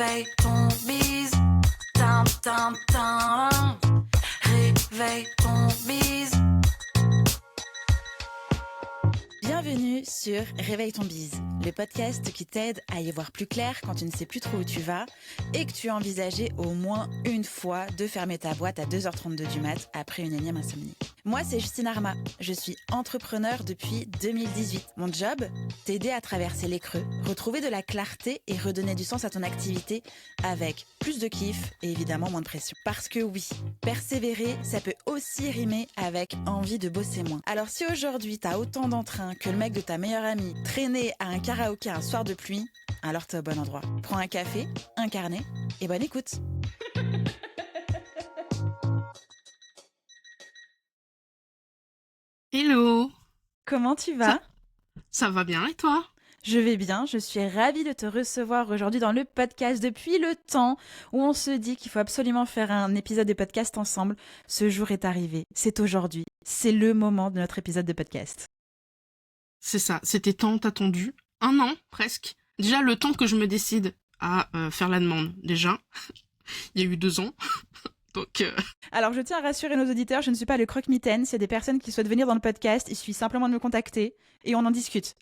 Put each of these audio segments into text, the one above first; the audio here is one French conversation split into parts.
Réveille ton bise. Tin, tin, tin. Réveille ton bise. Bienvenue sur Réveille ton bise, le podcast qui t'aide à y voir plus clair quand tu ne sais plus trop où tu vas et que tu as envisagé au moins une fois de fermer ta boîte à 2h32 du mat après une énième insomnie. Moi, c'est Justine Arma, je suis entrepreneur depuis 2018. Mon job, t'aider à traverser les creux, retrouver de la clarté et redonner du sens à ton activité avec plus de kiff et évidemment moins de pression. Parce que oui, persévérer, ça peut aussi rimer avec envie de bosser moins. Alors si aujourd'hui t'as autant d'entrain que le mec de ta meilleure amie traîner à un karaoké un soir de pluie, alors t'es au bon endroit. Prends un café, un carnet et bonne écoute. Hello, Comment tu vas ? ça va bien et toi? Je vais bien, je suis ravie de te recevoir aujourd'hui dans le podcast depuis le temps où on se dit qu'il faut absolument faire un épisode de podcast ensemble. Ce jour est arrivé, c'est aujourd'hui, c'est le moment de notre épisode de podcast. C'est ça, c'était tant attendu. 1 an, presque. Déjà, le temps que je me décide à faire la demande, déjà. Il y a eu 2 ans. Donc, Alors je tiens à rassurer nos auditeurs, je ne suis pas le croque-mitaine, s'il y a des personnes qui souhaitent venir dans le podcast, il suffit simplement de me contacter et on en discute.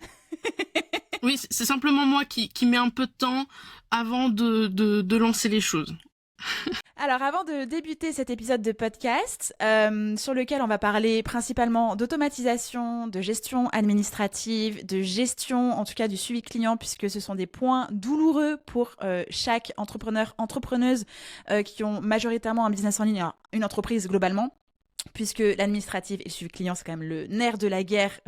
oui, c'est simplement moi qui mets un peu de temps avant de lancer les choses. Alors avant de débuter cet épisode de podcast, sur lequel on va parler principalement d'automatisation, de gestion administrative, de gestion en tout cas du suivi client, puisque ce sont des points douloureux pour chaque entrepreneur, entrepreneuse qui ont majoritairement un business en ligne, alors, une entreprise globalement. Puisque l'administratif et le suivi client, c'est quand même le nerf de la guerre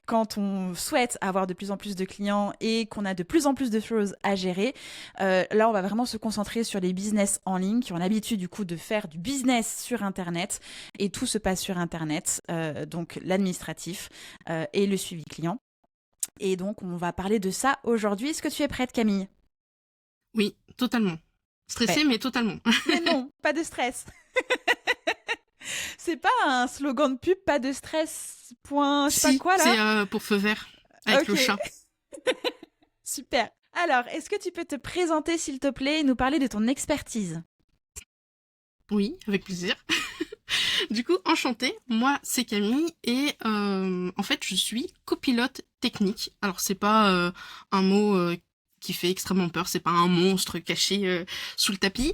quand on souhaite avoir de plus en plus de clients et qu'on a de plus en plus de choses à gérer. Là, on va vraiment se concentrer sur les business en ligne qui ont l'habitude du coup de faire du business sur Internet et tout se passe sur Internet, donc l'administratif et le suivi client. Et donc, on va parler de ça aujourd'hui. Est-ce que tu es prête, Camille ? Oui, totalement. Stressée, Ouais. mais totalement. Mais non, pas de stress. C'est pas un slogan de pub, pas de stress, point, je sais pas quoi là. C'est pour feu vert, avec le chat. Super. Alors, est-ce que tu peux te présenter s'il te plaît et nous parler de ton expertise ? Oui, avec plaisir. Du coup, enchantée, moi c'est Camille et en fait je suis copilote technique. Alors c'est pas un mot qui fait extrêmement peur, c'est pas un monstre caché sous le tapis.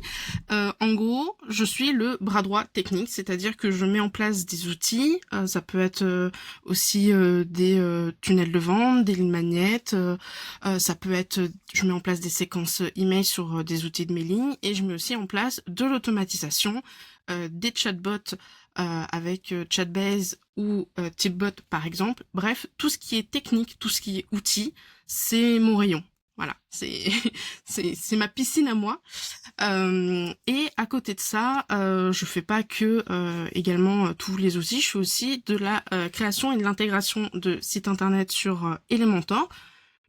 En gros, je suis le bras droit technique, c'est-à-dire que je mets en place des outils, ça peut être aussi des tunnels de vente, des lignes magnettes, ça peut être, je mets en place des séquences email sur des outils de mailing et je mets aussi en place de l'automatisation, des chatbots avec Chatbase ou Tipbot par exemple. Bref, tout ce qui est technique, tout ce qui est outils, c'est mon rayon. Voilà, c'est ma piscine à moi. Et à côté de ça, je fais pas que également tous les outils, je fais aussi de la création et de l'intégration de sites internet sur Elementor.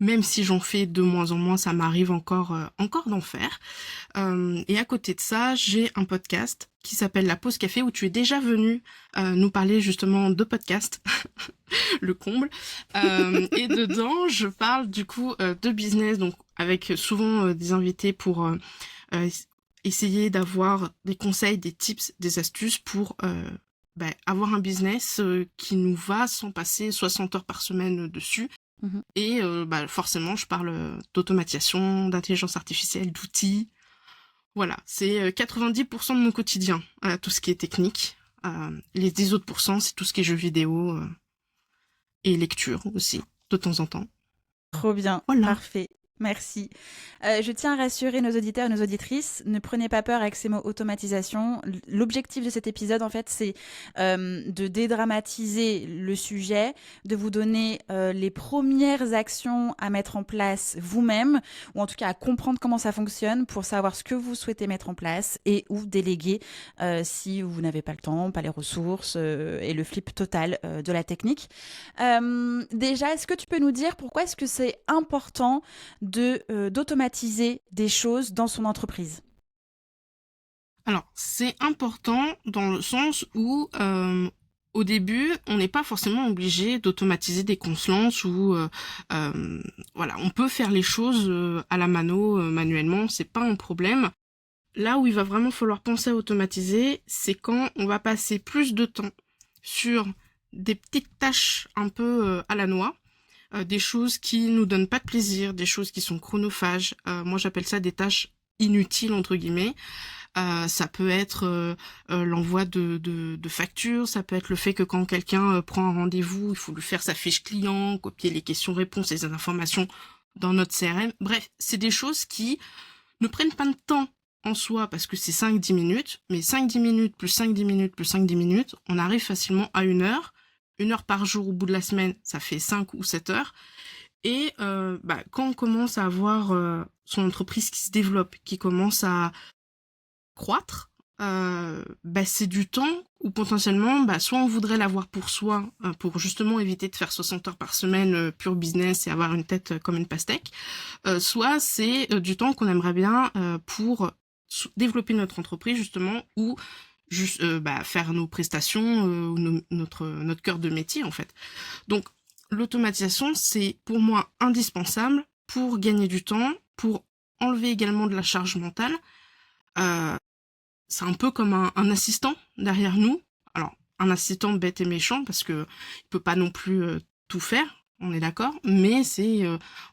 Même si j'en fais de moins en moins, ça m'arrive encore d'en faire. Et à côté de ça, j'ai un podcast qui s'appelle La Pause Café, où tu es déjà venu nous parler justement de podcast, le comble. Et dedans, je parle du coup de business, donc avec souvent des invités pour essayer d'avoir des conseils, des tips, des astuces pour avoir un business qui nous va sans passer 60 heures par semaine dessus. Et forcément, je parle d'automatisation, d'intelligence artificielle, d'outils. Voilà, c'est 90% de mon quotidien, tout ce qui est technique. Les 10 autres pourcents, c'est tout ce qui est jeux vidéo et lecture aussi, de temps en temps. Trop bien, voilà. Parfait. Merci. Je tiens à rassurer nos auditeurs et nos auditrices, ne prenez pas peur avec ces mots automatisation. L'objectif de cet épisode, en fait, c'est de dédramatiser le sujet, de vous donner les premières actions à mettre en place vous-même, ou en tout cas à comprendre comment ça fonctionne pour savoir ce que vous souhaitez mettre en place et ou déléguer si vous n'avez pas le temps, pas les ressources et le flip total de la technique. Déjà, est-ce que tu peux nous dire pourquoi est-ce que c'est important d'automatiser des choses dans son entreprise? Alors, c'est important dans le sens où Au début, on n'est pas forcément obligé d'automatiser des constances ou voilà, on peut faire les choses à la mano, manuellement, c'est pas un problème. Là où il va vraiment falloir penser à automatiser, c'est quand on va passer plus de temps sur des petites tâches un peu à la noix, des choses qui nous donnent pas de plaisir, des choses qui sont chronophages. Moi, j'appelle ça des tâches inutiles entre guillemets. Ça peut être l'envoi de factures, ça peut être le fait que quand quelqu'un prend un rendez-vous, il faut lui faire sa fiche client, copier les questions-réponses, les informations dans notre CRM. Bref, c'est des choses qui ne prennent pas de temps en soi parce que c'est 5-10 minutes, mais 5-10 minutes plus 5-10 minutes plus 5-10 minutes, on arrive facilement à 1 heure. 1 heure par jour au bout de la semaine, ça fait 5 ou 7 heures. Et quand on commence à avoir son entreprise qui se développe, qui commence à croître, c'est du temps où potentiellement, soit on voudrait l'avoir pour soi, pour justement éviter de faire 60 heures par semaine pure business et avoir une tête comme une pastèque, soit c'est du temps qu'on aimerait bien pour développer notre entreprise justement ou juste faire nos prestations ou notre cœur de métier en fait. Donc l'automatisation c'est pour moi indispensable pour gagner du temps, pour enlever également de la charge mentale. C'est un peu comme un assistant derrière nous. Alors, un assistant bête et méchant, parce que il peut pas non plus tout faire, on est d'accord, mais c'est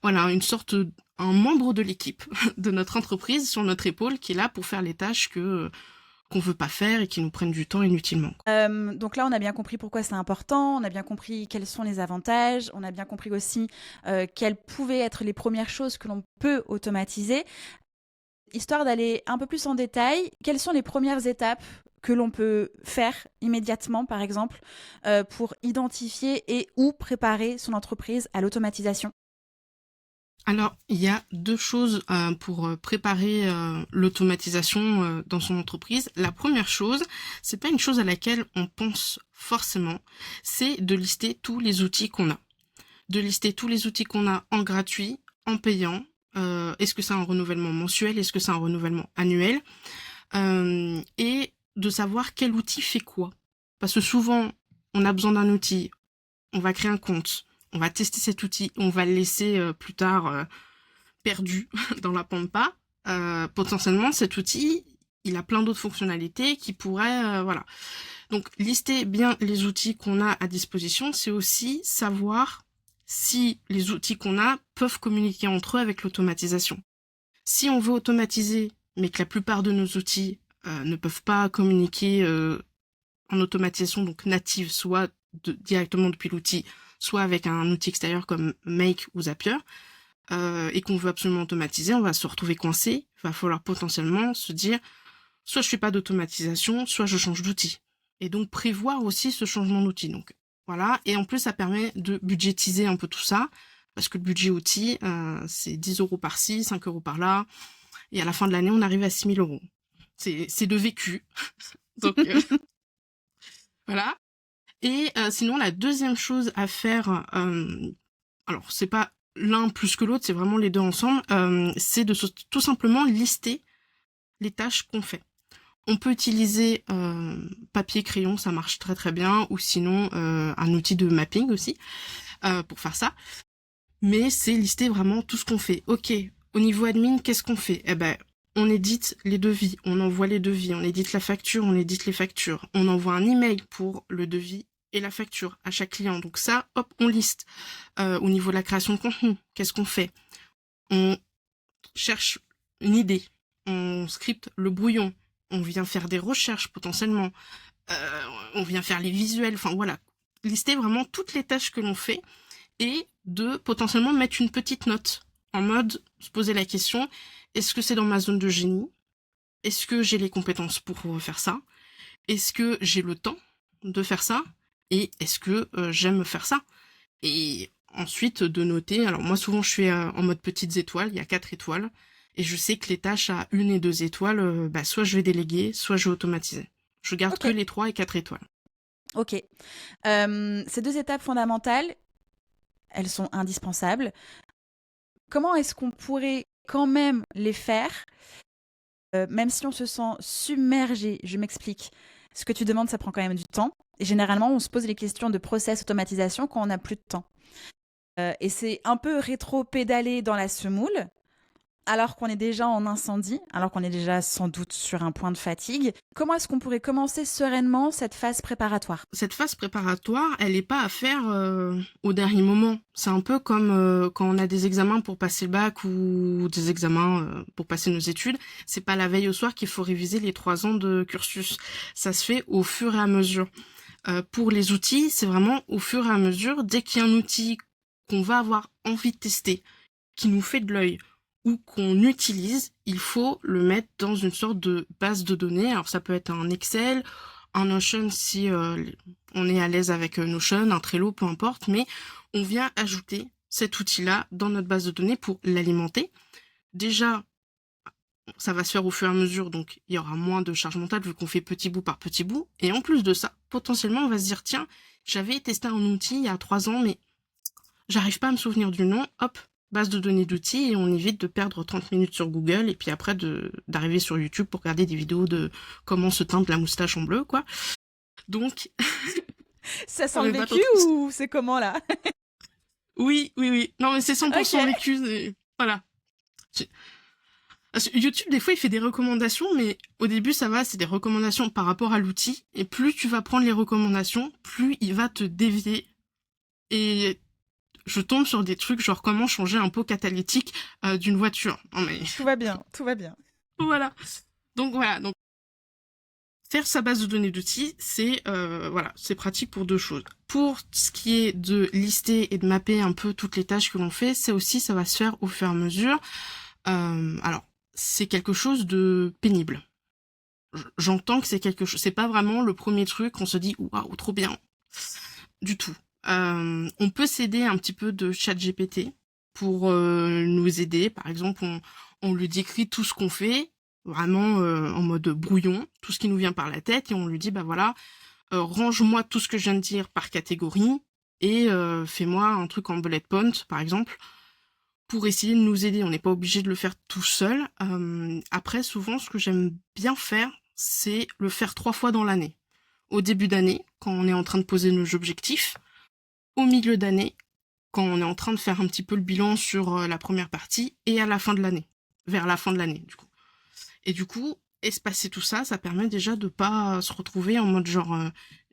une sorte, un membre de l'équipe de notre entreprise sur notre épaule qui est là pour faire les tâches qu'on veut pas faire et qui nous prennent du temps inutilement. Donc là, on a bien compris pourquoi c'est important, on a bien compris quels sont les avantages, on a bien compris aussi quelles pouvaient être les premières choses que l'on peut automatiser. Histoire d'aller un peu plus en détail, quelles sont les premières étapes que l'on peut faire immédiatement, par exemple, pour identifier et ou préparer son entreprise à l'automatisation ? Alors, il y a 2 choses pour préparer l'automatisation dans son entreprise. La première chose, c'est pas une chose à laquelle on pense forcément, c'est de lister tous les outils qu'on a. De lister tous les outils qu'on a en gratuit, en payant. Est-ce que c'est un renouvellement mensuel? Est-ce que c'est un renouvellement annuel? Et de savoir quel outil fait quoi. Parce que souvent, on a besoin d'un outil, on va créer un compte, on va tester cet outil, on va le laisser plus tard perdu dans la pampa. Potentiellement, cet outil, il a plein d'autres fonctionnalités qui pourraient... voilà. Donc, lister bien les outils qu'on a à disposition, c'est aussi savoir si les outils qu'on a peuvent communiquer entre eux avec l'automatisation. Si on veut automatiser, mais que la plupart de nos outils ne peuvent pas communiquer en automatisation donc native, soit directement depuis l'outil, soit avec un outil extérieur comme Make ou Zapier, et qu'on veut absolument automatiser, on va se retrouver coincé. Il va falloir potentiellement se dire, soit je fais pas d'automatisation, soit je change d'outil. Et donc prévoir aussi ce changement d'outil. Donc voilà, et en plus ça permet de budgétiser un peu tout ça, parce que le budget outil, c'est 10 € par-ci, 5 € par-là, et à la fin de l'année, on arrive à 6 000 €. C'est de vécu. Donc voilà. Et sinon, la deuxième chose à faire, alors c'est pas l'un plus que l'autre, c'est vraiment les deux ensemble, c'est de tout simplement lister les tâches qu'on fait. On peut utiliser papier, crayon, ça marche très très bien, ou sinon un outil de mapping aussi, pour faire ça. Mais c'est lister vraiment tout ce qu'on fait. Ok, au niveau admin, qu'est-ce qu'on fait? Eh ben, on édite les devis, on envoie les devis, on édite la facture, on édite les factures, on envoie un email pour le devis et la facture à chaque client. Donc ça, hop, on liste. Au niveau de la création de contenu, qu'est-ce qu'on fait? On cherche une idée, on scripte le brouillon, on vient faire des recherches potentiellement, on vient faire les visuels, enfin voilà. Lister vraiment toutes les tâches que l'on fait et de potentiellement mettre une petite note en mode se poser la question, est-ce que c'est dans ma zone de génie? Est-ce que j'ai les compétences pour faire ça? Est-ce que j'ai le temps de faire ça? Et est-ce que j'aime faire ça? Et ensuite de noter, alors moi souvent je suis en mode petites étoiles, il y a 4 étoiles, et je sais que les tâches à 1 et 2 étoiles, soit je vais déléguer, soit je vais automatiser. Je garde que les 3 et 4 étoiles. Ok. Ces 2 étapes fondamentales, elles sont indispensables. Comment est-ce qu'on pourrait quand même les faire, même si on se sent submergé? Je m'explique. Ce que tu demandes, ça prend quand même du temps. Et généralement, on se pose les questions de process automatisation quand on n'a plus de temps. Et c'est un peu rétro-pédaler dans la semoule, alors qu'on est déjà en incendie, alors qu'on est déjà sans doute sur un point de fatigue. Comment est-ce qu'on pourrait commencer sereinement cette phase préparatoire ? Cette phase préparatoire, elle n'est pas à faire au dernier moment. C'est un peu comme quand on a des examens pour passer le bac ou des examens pour passer nos études. C'est pas la veille au soir qu'il faut réviser les 3 ans de cursus. Ça se fait au fur et à mesure. Pour les outils, c'est vraiment au fur et à mesure. Dès qu'il y a un outil qu'on va avoir envie de tester, qui nous fait de l'œil, ou qu'on utilise, il faut le mettre dans une sorte de base de données. Alors ça peut être un Excel, un Notion si on est à l'aise avec Notion, un Trello, peu importe, mais on vient ajouter cet outil-là dans notre base de données pour l'alimenter. Déjà, ça va se faire au fur et à mesure, donc il y aura moins de charge mentale vu qu'on fait petit bout par petit bout. Et en plus de ça, potentiellement, on va se dire, tiens, j'avais testé un outil il y a 3 ans, mais j'arrive pas à me souvenir du nom, hop, base de données d'outils et on évite de perdre 30 minutes sur Google et puis après d'arriver sur YouTube pour regarder des vidéos de comment se teindre la moustache en bleu, quoi. Donc... Ça sent le vécu ou c'est comment, là ? Oui. Non, mais c'est 100% vécu. Voilà. YouTube, des fois, il fait des recommandations, mais au début, ça va, c'est des recommandations par rapport à l'outil. Et plus tu vas prendre les recommandations, plus il va te dévier. Et... je tombe sur des trucs genre comment changer un pot catalytique d'une voiture. Non, mais... Tout va bien. Voilà. Donc faire sa base de données d'outils, c'est pratique pour 2 choses. Pour ce qui est de lister et de mapper un peu toutes les tâches que l'on fait, ça va se faire au fur et à mesure. Alors, c'est quelque chose de pénible. J'entends que c'est pas vraiment le premier truc, on se dit waouh, trop bien. Du tout. On peut s'aider un petit peu de ChatGPT pour nous aider. Par exemple, on lui décrit tout ce qu'on fait, vraiment en mode brouillon, tout ce qui nous vient par la tête, et on lui dit, bah voilà, range-moi tout ce que je viens de dire par catégorie, et fais-moi un truc en bullet point, par exemple, pour essayer de nous aider. On n'est pas obligé de le faire tout seul. Après, souvent, ce que j'aime bien faire, c'est le faire 3 fois dans l'année. Au début d'année, quand on est en train de poser nos objectifs, au milieu d'année, quand on est en train de faire un petit peu le bilan sur la première partie, et à la fin de l'année, vers la fin de l'année, du coup. Et du coup, espacer tout ça, ça permet déjà de pas se retrouver en mode genre,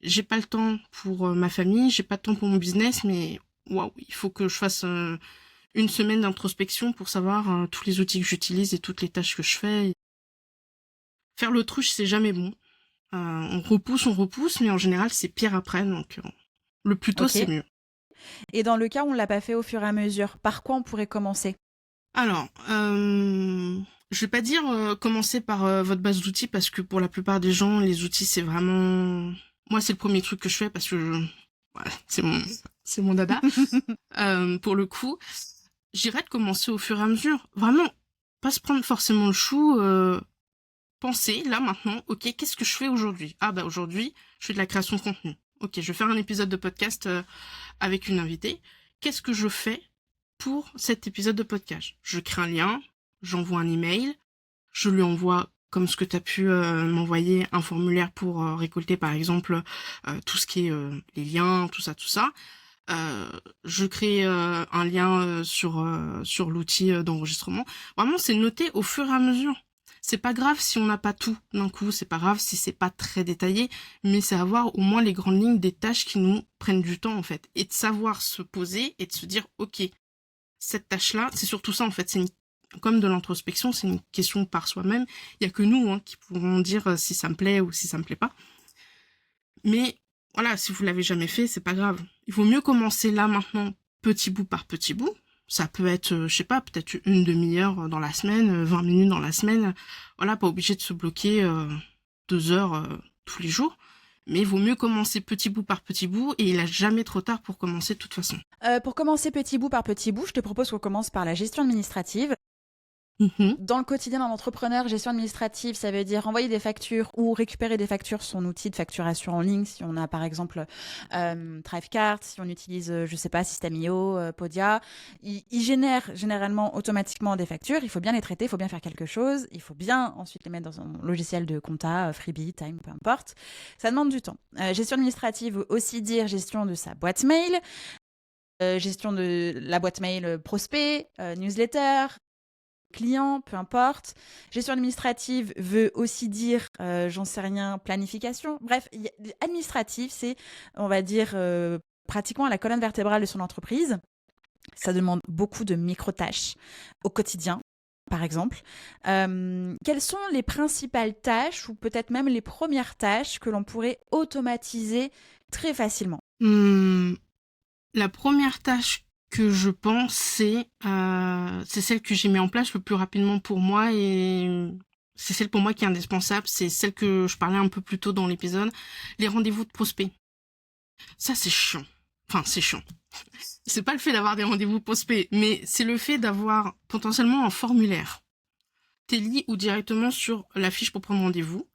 j'ai pas le temps pour ma famille, j'ai pas de temps pour mon business, mais waouh, il faut que je fasse une semaine d'introspection pour savoir tous les outils que j'utilise et toutes les tâches que je fais. Faire l'autruche, c'est jamais bon. On repousse, mais en général, c'est pire après, donc le plus tôt, c'est mieux. Et dans le cas où on l'a pas fait au fur et à mesure, par quoi on pourrait commencer ? Alors, je vais pas dire commencer par votre base d'outils parce que pour la plupart des gens, les outils, c'est vraiment... Moi, c'est le premier truc que je fais parce que voilà, c'est mon dada. Pour le coup, j'irais de commencer au fur et à mesure. Vraiment, pas se prendre forcément le chou. Penser, là, maintenant, ok, qu'est-ce que je fais aujourd'hui ? Ah bah aujourd'hui, je fais de la création de contenu. Ok, je vais faire un épisode de podcast avec une invitée. Qu'est-ce que je fais pour cet épisode de podcast ? Je crée un lien, j'envoie un email, je lui envoie, comme ce que tu as pu m'envoyer, un formulaire pour récolter, par exemple, tout ce qui est les liens, tout ça. Je crée un lien sur l'outil d'enregistrement. Vraiment, c'est noté au fur et à mesure. C'est pas grave si on n'a pas tout d'un coup, c'est pas grave si c'est pas très détaillé, mais c'est avoir au moins les grandes lignes des tâches qui nous prennent du temps en fait, et de savoir se poser et de se dire ok, cette tâche-là, c'est surtout ça en fait, comme de l'introspection, c'est une question par soi-même. Il y a que nous qui pourrons dire si ça me plaît ou si ça me plaît pas. Mais voilà, si vous l'avez jamais fait, c'est pas grave. Il vaut mieux commencer là maintenant, petit bout par petit bout. Ça peut être, je sais pas, peut-être une demi-heure dans la semaine, 20 minutes dans la semaine. Voilà, pas obligé de se bloquer 2 heures tous les jours. Mais il vaut mieux commencer petit bout par petit bout et il n'est jamais trop tard pour commencer de toute façon. Pour commencer petit bout par petit bout, je te propose qu'on commence par la gestion administrative. Dans le quotidien d'un entrepreneur, gestion administrative, ça veut dire envoyer des factures ou récupérer des factures sur un outil de facturation en ligne. Si on a par exemple Thrivecart, si on utilise, je sais pas, System.io, Podia, il génère généralement automatiquement des factures. Il faut bien les traiter, il faut bien faire quelque chose. Il faut bien ensuite les mettre dans un logiciel de compta, Freebie, Time, peu importe. Ça demande du temps. Gestion administrative veut aussi dire gestion de sa boîte mail. Gestion de la boîte mail prospect, newsletter, client, peu importe. Gestion administrative veut aussi dire, j'en sais rien, planification. Bref, administratif, c'est, on va dire, pratiquement la colonne vertébrale de son entreprise. Ça demande beaucoup de micro-tâches au quotidien, par exemple. Quelles sont les principales tâches ou peut-être même les premières tâches que l'on pourrait automatiser très facilement? La première tâche que je pense, c'est celle que j'ai mis en place le plus rapidement pour moi et c'est celle pour moi qui est indispensable. C'est celle que je parlais un peu plus tôt dans l'épisode, les rendez-vous de prospects. Ça, c'est chiant. Enfin, c'est chiant. C'est pas le fait d'avoir des rendez-vous prospects, mais c'est le fait d'avoir potentiellement un formulaire Teli ou directement sur la fiche pour prendre rendez-vous.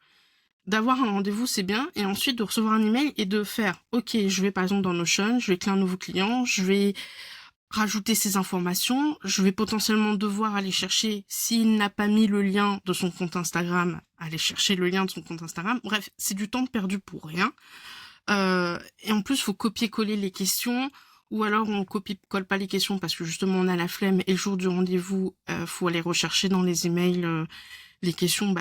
D'avoir un rendez-vous, c'est bien, et ensuite de recevoir un email et de faire, ok, je vais par exemple dans Notion, je vais créer un nouveau client, je vais rajouter ces informations, je vais potentiellement devoir aller chercher, s'il n'a pas mis le lien de son compte Instagram, aller chercher le lien de son compte Instagram. Bref, c'est du temps perdu pour rien. Et en plus, il faut copier-coller les questions, ou alors on copie-colle pas les questions parce que justement on a la flemme et le jour du rendez-vous, faut aller rechercher dans les emails les questions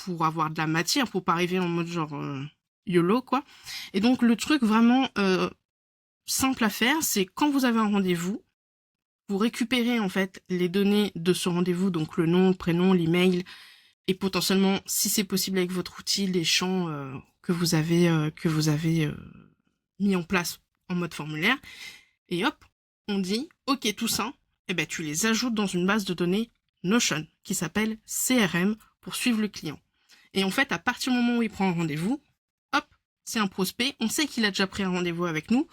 pour avoir de la matière, pour pas arriver en mode genre YOLO, quoi. Et donc le truc vraiment simple à faire, c'est quand vous avez un rendez-vous, vous récupérez en fait les données de ce rendez-vous, donc le nom, le prénom, l'email, et potentiellement, si c'est possible avec votre outil, les champs que vous avez mis en place en mode formulaire. Et hop, on dit, ok, tout ça, eh ben tu les ajoutes dans une base de données Notion qui s'appelle CRM pour suivre le client. Et en fait, à partir du moment où il prend un rendez-vous, hop, c'est un prospect, on sait qu'il a déjà pris un rendez-vous avec nous.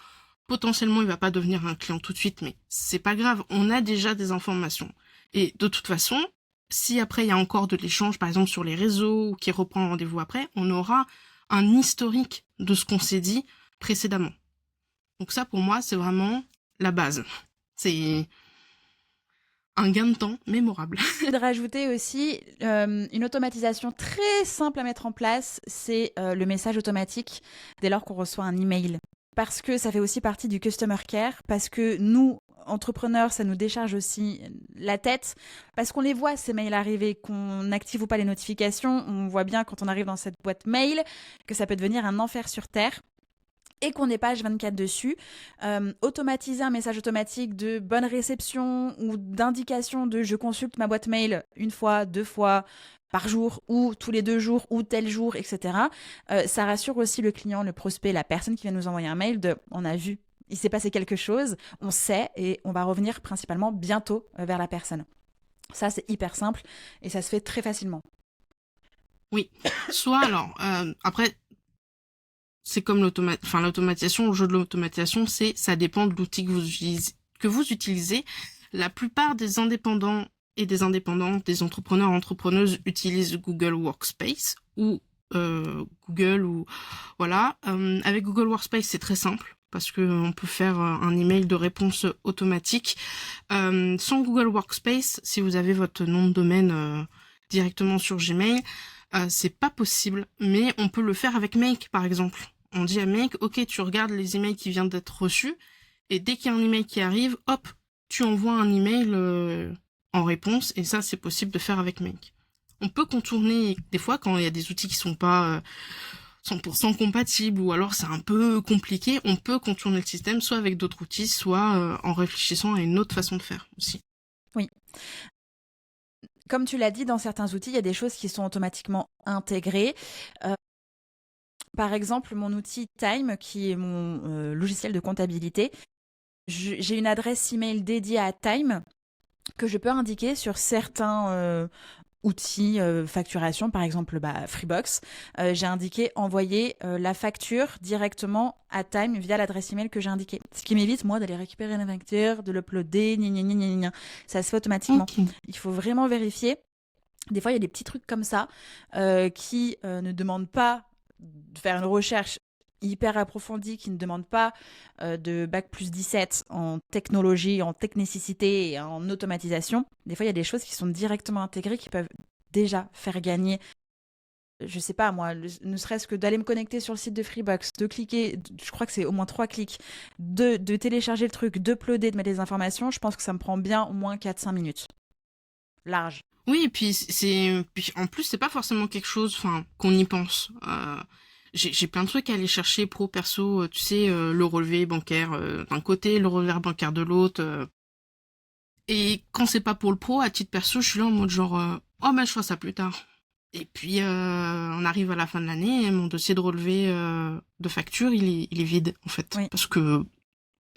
Potentiellement, il va pas devenir un client tout de suite, mais c'est pas grave, on a déjà des informations. Et de toute façon, si après il y a encore de l'échange, par exemple sur les réseaux, ou qu'il reprend un rendez-vous après, on aura un historique de ce qu'on s'est dit précédemment. Donc ça, pour moi, c'est vraiment la base. C'est un gain de temps mémorable. De rajouter aussi une automatisation très simple à mettre en place, c'est le message automatique dès lors qu'on reçoit un email. Parce que ça fait aussi partie du customer care, parce que nous, entrepreneurs, ça nous décharge aussi la tête, parce qu'on les voit ces mails arriver, qu'on n'active ou pas les notifications, on voit bien quand on arrive dans cette boîte mail que ça peut devenir un enfer sur terre. Et qu'on n'est pas H24 dessus, automatiser un message automatique de bonne réception ou d'indication de je consulte ma boîte mail une fois, 2 fois par jour ou tous les 2 jours ou tel jour, etc. Ça rassure aussi le client, le prospect, la personne qui vient nous envoyer un mail de on a vu, il s'est passé quelque chose, on sait et on va revenir principalement bientôt vers la personne. Ça, c'est hyper simple et ça se fait très facilement. Oui, soit alors, après, c'est comme l'automatisation, le jeu de l'automatisation, ça dépend de l'outil que vous utilisez. La plupart des indépendants et des indépendantes, des entrepreneurs, entrepreneuses utilisent Google Workspace ou Google ou voilà. Avec Google Workspace, c'est très simple parce que on peut faire un email de réponse automatique. Sans Google Workspace, si vous avez votre nom de domaine directement sur Gmail, c'est pas possible, mais on peut le faire avec Make par exemple. On dit à Make, ok, tu regardes les emails qui viennent d'être reçus, et dès qu'il y a un email qui arrive, hop, tu envoies un email en réponse, et ça, c'est possible de faire avec Make. On peut contourner, des fois, quand il y a des outils qui sont pas 100% compatibles, ou alors c'est un peu compliqué, on peut contourner le système, soit avec d'autres outils, soit en réfléchissant à une autre façon de faire aussi. Oui. Comme tu l'as dit, dans certains outils, il y a des choses qui sont automatiquement intégrées. Par exemple, mon outil Time, qui est mon logiciel de comptabilité, j'ai une adresse email dédiée à Time que je peux indiquer sur certains outil facturation, par exemple Freebox, j'ai indiqué envoyer la facture directement à Time via l'adresse email que j'ai indiquée. Ce qui m'évite, moi, d'aller récupérer la facture, de l'uploader, ça se fait automatiquement. Ok. Il faut vraiment vérifier. Des fois, il y a des petits trucs comme ça qui ne demandent pas de faire une recherche hyper approfondie, qui ne demandent pas de bac+17 en technologie, en technicité et en automatisation. Des fois, il y a des choses qui sont directement intégrées qui peuvent déjà faire gagner, je sais pas moi, ne serait-ce que d'aller me connecter sur le site de Freebox, de cliquer, je crois que c'est au moins 3 clics, de télécharger le truc, d'uploader, de mettre les informations. Je pense que ça me prend bien au moins 4-5 minutes. Large. Oui, et puis puis en plus c'est pas forcément quelque chose, enfin, qu'on y pense. J'ai plein de trucs à aller chercher pro perso, tu sais, le relevé bancaire d'un côté, le relevé bancaire de l'autre. Et quand c'est pas pour le pro, à titre perso, je suis là en mode genre, oh ben je ferai ça plus tard. Et puis on arrive à la fin de l'année, et mon dossier de relevé de facture, il est vide en fait, Oui. parce que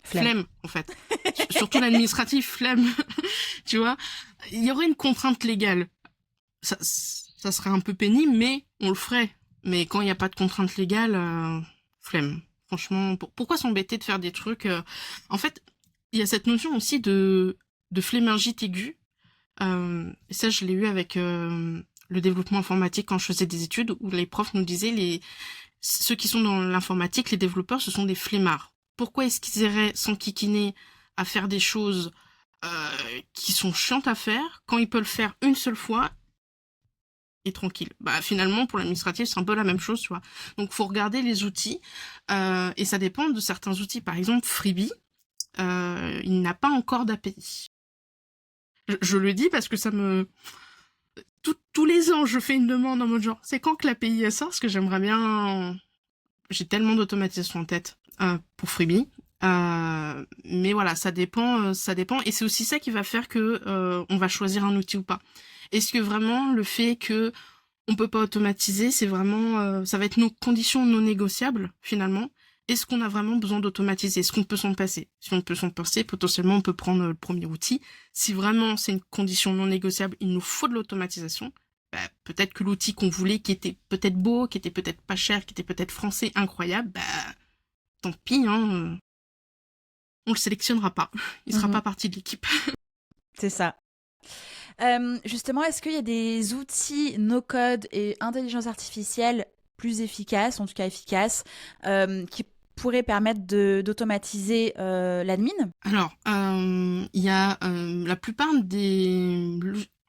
flemme en fait. Surtout l'administratif, flemme. Tu vois, il y aurait une contrainte légale. Ça serait un peu pénible, mais on le ferait. Mais quand il n'y a pas de contrainte légale, flemme. Franchement, pourquoi s'embêter de faire des trucs En fait, il y a cette notion aussi de flémingite aiguë. Et ça, je l'ai eu avec le développement informatique quand je faisais des études, où les profs nous disaient ceux qui sont dans l'informatique, les développeurs, ce sont des flemmards. Pourquoi est-ce qu'ils iraient s'enquiquiner à faire des choses qui sont chiantes à faire quand ils peuvent le faire une seule fois et tranquille? Bah finalement pour l'administratif c'est un peu la même chose, tu vois. Donc faut regarder les outils et ça dépend de certains outils. Par exemple Freebie, il n'a pas encore d'API. Je le dis parce que ça me tous les ans je fais une demande en mode genre c'est quand que l'API elle sort, parce que j'aimerais bien. J'ai tellement d'automatisation en tête pour Freebie. Mais voilà, ça dépend, et c'est aussi ça qui va faire que on va choisir un outil ou pas. Est-ce que vraiment le fait que on peut pas automatiser, c'est vraiment, ça va être nos conditions non négociables finalement. Est-ce qu'on a vraiment besoin d'automatiser? Est-ce qu'on peut s'en passer? Si on peut s'en passer, potentiellement on peut prendre le premier outil. Si vraiment c'est une condition non négociable, il nous faut de l'automatisation. Bah, peut-être que l'outil qu'on voulait, qui était peut-être beau, qui était peut-être pas cher, qui était peut-être français, incroyable, bah tant pis, hein. On le sélectionnera pas. Il sera pas partie de l'équipe. C'est ça. Justement, est-ce qu'il y a des outils no-code et intelligence artificielle plus efficaces, en tout cas efficaces, qui pourraient permettre d'automatiser l'admin? Alors, il y a la plupart des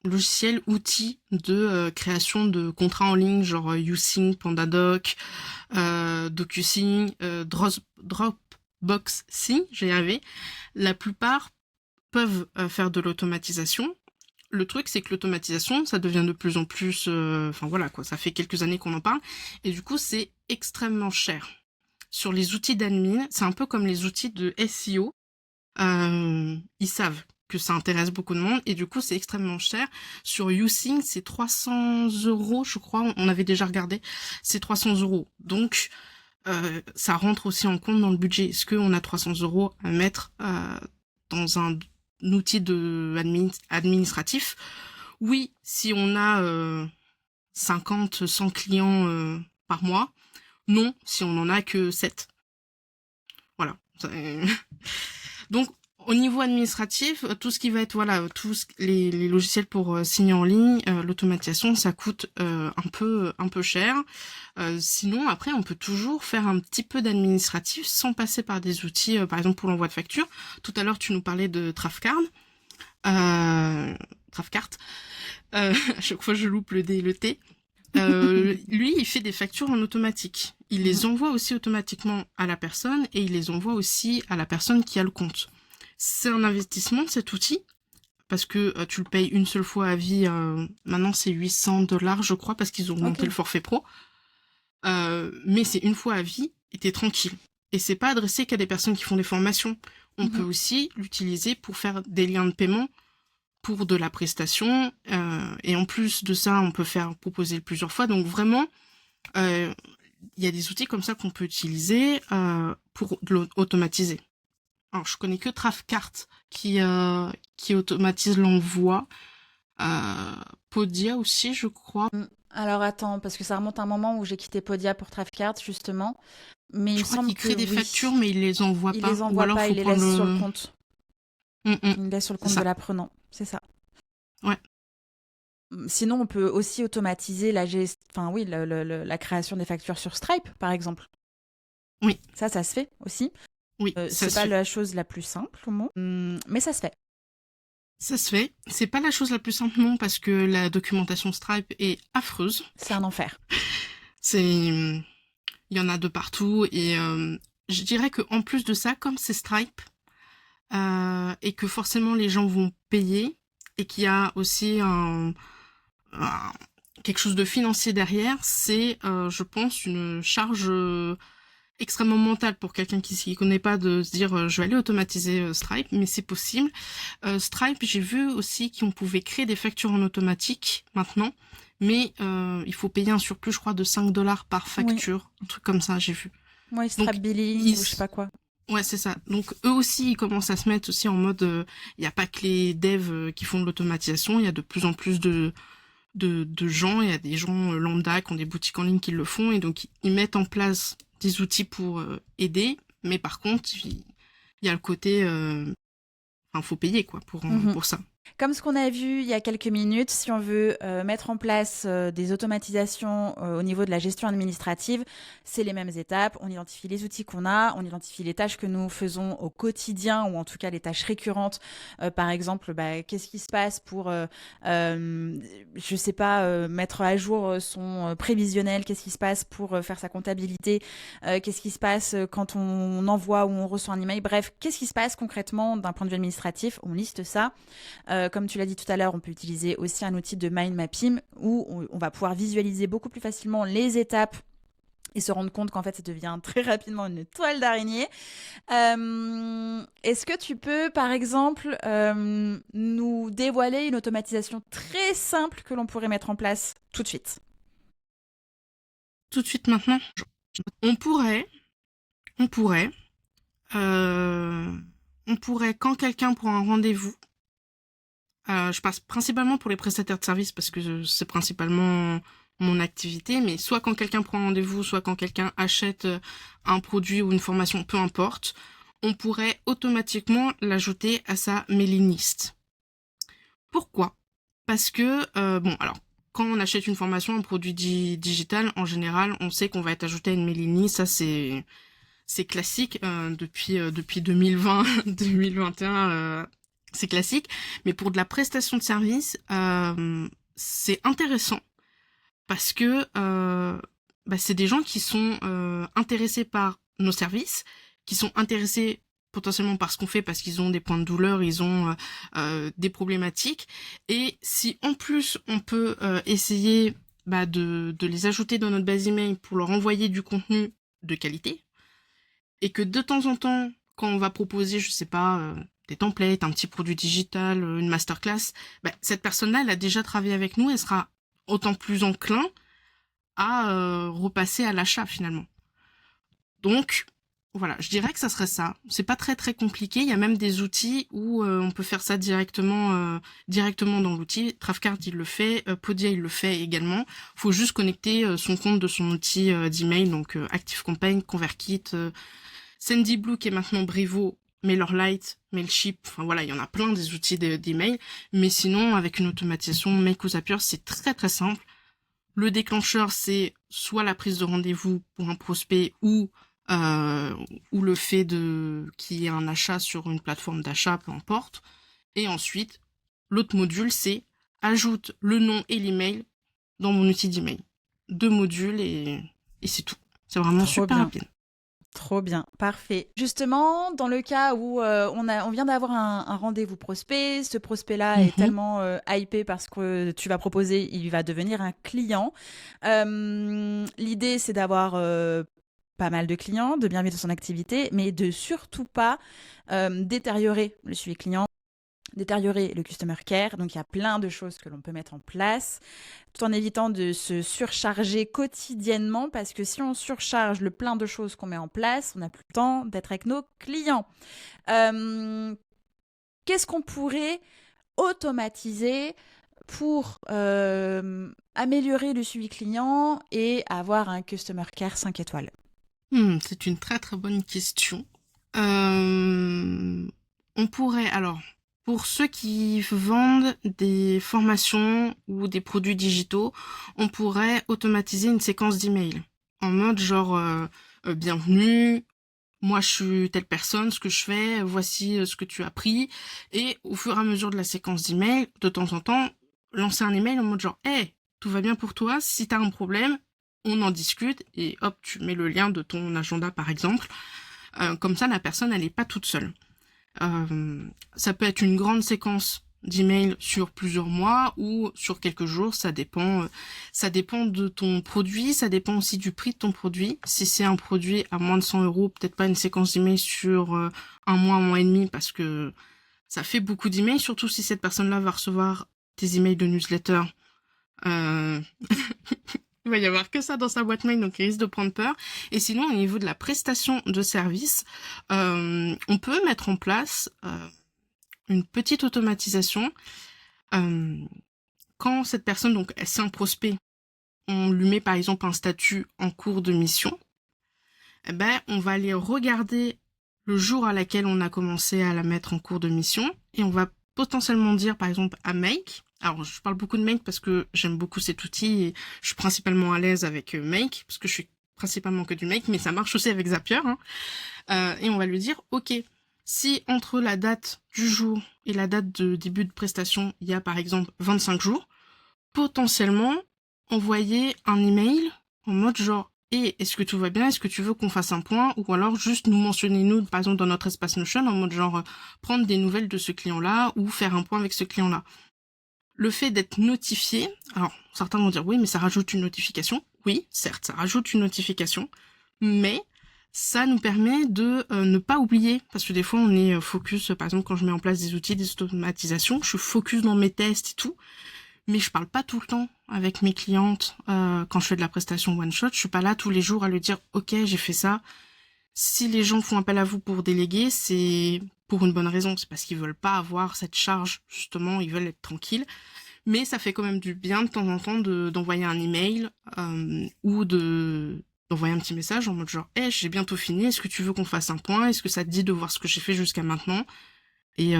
logiciels, outils de création de contrats en ligne, genre YouSign, PandaDoc, DocuSign, Dropbox Sign, j'ai y arrivé. La plupart peuvent faire de l'automatisation. Le truc, c'est que l'automatisation, ça devient de plus en plus... Enfin voilà, quoi, ça fait quelques années qu'on en parle. Et du coup, c'est extrêmement cher. Sur les outils d'admin, c'est un peu comme les outils de SEO. Ils savent que ça intéresse beaucoup de monde. Et du coup, c'est extrêmement cher. Sur YouSign, c'est 300 €, je crois. On avait déjà regardé. C'est 300 €. Donc, ça rentre aussi en compte dans le budget. Est-ce qu'on a 300 € à mettre dans un outil de administratif? Oui, si on a 50, 100 clients par mois. Non, si on en a que 7. Voilà. Donc, au niveau administratif, tout ce qui va être, voilà, tous les logiciels pour signer en ligne, l'automatisation, ça coûte un peu cher. Sinon, après, on peut toujours faire un petit peu d'administratif sans passer par des outils, par exemple pour l'envoi de factures. Tout à l'heure, tu nous parlais de Travcard. Travcart. À chaque fois, je loupe le D et le T. Lui, il fait des factures en automatique. Il les envoie aussi automatiquement à la personne et il les envoie aussi à la personne qui a le compte. C'est un investissement, cet outil, parce que tu le payes une seule fois à vie. Maintenant, c'est 800 $, je crois, parce qu'ils ont augmenté le forfait pro. Mais c'est une fois à vie et t'es tranquille. Et c'est pas adressé qu'à des personnes qui font des formations. On peut aussi l'utiliser pour faire des liens de paiement pour de la prestation, et en plus de ça, on peut proposer plusieurs fois. Donc vraiment, il y a des outils comme ça qu'on peut utiliser pour automatiser. Alors, je connais que Travcart qui automatise l'envoi. Podia aussi, je crois. Alors attends, parce que ça remonte à un moment où j'ai quitté Podia pour Travecard, justement. Mais il Je me crois semble qu'il que crée des oui. factures, mais il les envoie Il pas. les Ou envoie alors, pas, faut il les prendre laisse sur le le... compte. Il les laisse sur le C'est compte de ça. l'apprenant, c'est ça. Ouais. Sinon, on peut aussi automatiser la création des factures sur Stripe, par exemple. Oui, Ça se fait aussi. oui, ça C'est se pas fait. la chose la plus simple au monde, mais ça se fait. Ça se fait. C'est pas la chose la plus simple, non, parce que la documentation Stripe est affreuse. C'est un enfer. Il y en a de partout et je dirais que en plus de ça, comme c'est Stripe et que forcément les gens vont payer et qu'il y a aussi quelque chose de financier derrière, c'est, je pense, une charge extrêmement mentale pour quelqu'un qui s'y connaît pas de se dire je vais aller automatiser Stripe, mais c'est possible. Stripe, j'ai vu aussi qu'on pouvait créer des factures en automatique maintenant, mais il faut payer un surplus, je crois, de 5 $ par facture, un truc comme ça, j'ai vu. Oui, Donc, Stripe Billing ou je sais pas quoi. ouais, c'est ça. Donc eux aussi, ils commencent à se mettre aussi en mode, il n'y a pas que les devs qui font de l'automatisation, il y a de plus en plus de gens, il y a des gens lambda qui ont des boutiques en ligne qui le font, et donc ils mettent en place des outils pour aider, mais par contre, il y a le côté, faut payer quoi pour ça. Comme ce qu'on a vu il y a quelques minutes, si on veut mettre en place des automatisations au niveau de la gestion administrative, c'est les mêmes étapes. On identifie les outils qu'on a, on identifie les tâches que nous faisons au quotidien, ou en tout cas les tâches récurrentes. Par exemple, qu'est-ce qui se passe pour, je sais pas, mettre à jour son prévisionnel, qu'est-ce qui se passe pour faire sa comptabilité, qu'est-ce qui se passe quand on envoie ou on reçoit un email. Bref, qu'est-ce qui se passe concrètement d'un point de vue administratif? On liste ça. Comme tu l'as dit tout à l'heure, on peut utiliser aussi un outil de mind mapping où on va pouvoir visualiser beaucoup plus facilement les étapes et se rendre compte qu'en fait, ça devient très rapidement une toile d'araignée. Est-ce que tu peux, par exemple, nous dévoiler une automatisation très simple que l'on pourrait mettre en place tout de suite? Tout de suite maintenant, on pourrait, quand quelqu'un prend un rendez-vous, je passe principalement pour les prestataires de services parce que c'est principalement mon activité, mais soit quand quelqu'un prend rendez-vous, soit quand quelqu'un achète un produit ou une formation, peu importe, on pourrait automatiquement l'ajouter à sa mailing list. Pourquoi ? Parce que, quand on achète une formation, un produit digital, en général, on sait qu'on va être ajouté à une mailing list, ça c'est classique depuis 2020, 2021, c'est classique. Mais pour de la prestation de service, c'est intéressant parce que c'est des gens qui sont intéressés par nos services, qui sont intéressés potentiellement par ce qu'on fait parce qu'ils ont des points de douleur, ils ont des problématiques. Et si en plus on peut essayer de les ajouter dans notre base email pour leur envoyer du contenu de qualité, et que de temps en temps, quand on va proposer, je sais pas, des templates, un petit produit digital, une masterclass, cette personne-là, elle a déjà travaillé avec nous, elle sera autant plus enclin à repasser à l'achat finalement. Donc, voilà, je dirais que ça serait ça. C'est pas très très compliqué, il y a même des outils où on peut faire ça directement dans l'outil. Travecard, il le fait, Podia, il le fait également. Faut juste connecter son compte de son outil d'email, donc ActiveCampaign, ConvertKit, Sendiblu qui est maintenant Brivo, MailerLite, Mailchimp, enfin voilà, il y en a plein des outils d'email, mais sinon avec une automatisation Make ou Zapier, c'est très très simple. Le déclencheur, c'est soit la prise de rendez-vous pour un prospect ou le fait qu'il y ait un achat sur une plateforme d'achat, peu importe. Et ensuite, l'autre module, c'est ajoute le nom et l'email dans mon outil d'email. 2 modules et c'est tout. C'est vraiment super rapide. Trop bien, parfait. Justement, dans le cas où on vient d'avoir un rendez-vous prospect, ce prospect-là est tellement hypé parce que tu vas proposer, il va devenir un client. L'idée, c'est d'avoir pas mal de clients, de bien vivre son activité, mais de surtout pas détériorer le suivi client, détériorer le customer care. Donc il y a plein de choses que l'on peut mettre en place tout en évitant de se surcharger quotidiennement, parce que si on surcharge le plein de choses qu'on met en place, on n'a plus le temps d'être avec nos clients. Qu'est-ce qu'on pourrait automatiser pour améliorer le suivi client et avoir un customer care 5 étoiles? C'est une très très bonne question. On pourrait, alors, pour ceux qui vendent des formations ou des produits digitaux, on pourrait automatiser une séquence d'emails en mode genre bienvenue, moi je suis telle personne, ce que je fais, voici ce que tu as pris, et au fur et à mesure de la séquence d'emails, de temps en temps, lancer un email en mode genre hey, tout va bien pour toi, si t'as un problème, on en discute, et hop, tu mets le lien de ton agenda par exemple. Comme ça, la personne, elle n'est pas toute seule. Ça peut être une grande séquence d'emails sur plusieurs mois ou sur quelques jours, ça dépend de ton produit, ça dépend aussi du prix de ton produit. Si c'est un produit à moins de 100 euros, peut-être pas une séquence d'emails sur un mois et demi, parce que ça fait beaucoup d'emails, surtout si cette personne-là va recevoir tes emails de newsletter. Euh... Il va y avoir que ça dans sa boîte mail, donc il risque de prendre peur. Et sinon, au niveau de la prestation de service, on peut mettre en place une petite automatisation. Quand cette personne, donc c'est un prospect, on lui met par exemple un statut en cours de mission, eh ben, on va aller regarder le jour à laquelle on a commencé à la mettre en cours de mission, et on va potentiellement dire par exemple à Make. Alors, je parle beaucoup de Make parce que j'aime beaucoup cet outil et je suis principalement à l'aise avec Make parce que je fais principalement que du Make, mais ça marche aussi avec Zapier. Et on va lui dire, ok, si entre la date du jour et la date de début de prestation, il y a par exemple 25 jours, potentiellement envoyer un email en mode genre, est-ce que tout va bien? Est-ce que tu veux qu'on fasse un point? Ou alors juste nous mentionner, nous, par exemple, dans notre espace Notion, en mode genre, prendre des nouvelles de ce client-là ou faire un point avec ce client-là. Le fait d'être notifié, alors certains vont dire oui, mais ça rajoute une notification. Oui, certes, ça rajoute une notification, mais ça nous permet de ne pas oublier, parce que des fois on est focus, par exemple quand je mets en place des outils, des automatisations, je suis focus dans mes tests et tout, mais je parle pas tout le temps avec mes clientes quand je fais de la prestation one shot. Je suis pas là tous les jours à lui dire ok, j'ai fait ça. Si les gens font appel à vous pour déléguer, c'est pour une bonne raison, c'est parce qu'ils veulent pas avoir cette charge, justement, ils veulent être tranquilles. Mais ça fait quand même du bien de temps en temps d'envoyer un email ou d'envoyer un petit message en mode genre hey, j'ai bientôt fini, est-ce que tu veux qu'on fasse un point, est-ce que ça te dit de voir ce que j'ai fait jusqu'à maintenant, et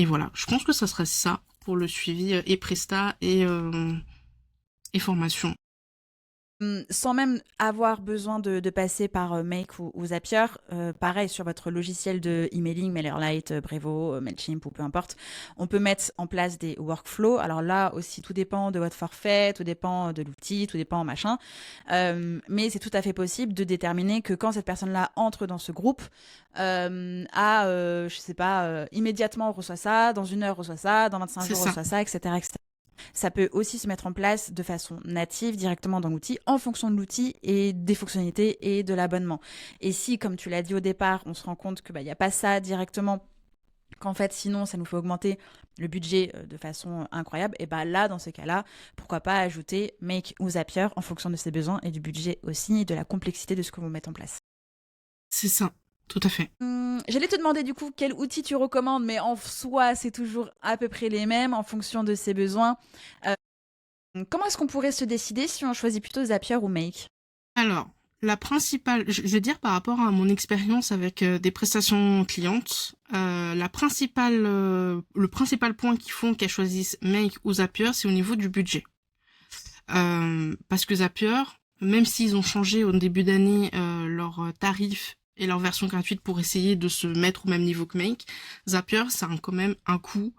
voilà, je pense que ça serait ça pour le suivi et Presta et formation. Sans même avoir besoin de passer par Make ou Zapier, pareil sur votre logiciel de emailing, MailerLite, Brevo, Mailchimp ou peu importe, on peut mettre en place des workflows. Alors là aussi, tout dépend de votre forfait, tout dépend de l'outil, tout dépend machin. Mais c'est tout à fait possible de déterminer que quand cette personne-là entre dans ce groupe, je sais pas, immédiatement on reçoit ça, dans 1 heure on reçoit ça, dans 25 jours on reçoit ça, etc., etc. Ça peut aussi se mettre en place de façon native directement dans l'outil en fonction de l'outil et des fonctionnalités et de l'abonnement. Et si, comme tu l'as dit au départ, on se rend compte qu'il n'y a pas ça directement, qu'en fait sinon ça nous fait augmenter le budget de façon incroyable, et bah là dans ce cas-là, pourquoi pas ajouter Make ou Zapier en fonction de ses besoins et du budget aussi et de la complexité de ce que vous mettez en place. C'est ça, tout à fait. J'allais te demander du coup quel outil tu recommandes, mais en soi c'est toujours à peu près les mêmes en fonction de ses besoins. Comment est-ce qu'on pourrait se décider si on choisit plutôt Zapier ou Make? Alors, la principale, je vais dire par rapport à mon expérience avec des prestations clientes, le principal point qui font qu'elles choisissent Make ou Zapier, c'est au niveau du budget. Parce que Zapier, même s'ils ont changé au début d'année leurs tarifs et leur version gratuite pour essayer de se mettre au même niveau que Make, Zapier, ça a quand même un coût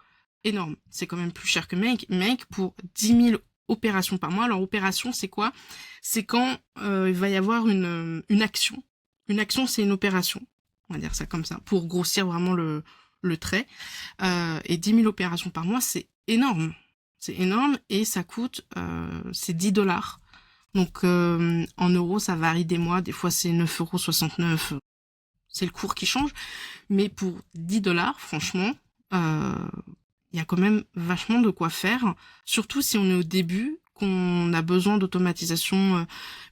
énorme. C'est quand même plus cher que Make. Make, pour 10 000 opérations par mois. Alors, opération, c'est quoi? C'est quand il va y avoir une action. Une action, c'est une opération. On va dire ça comme ça, pour grossir vraiment le trait. Et 10 000 opérations par mois, c'est énorme. C'est énorme et ça coûte, c'est $10. Donc, en euros, ça varie des mois. Des fois, c'est 9,69 €. C'est le cours qui change. Mais pour $10, franchement, il y a quand même vachement de quoi faire. Surtout si on est au début, qu'on a besoin d'automatisation,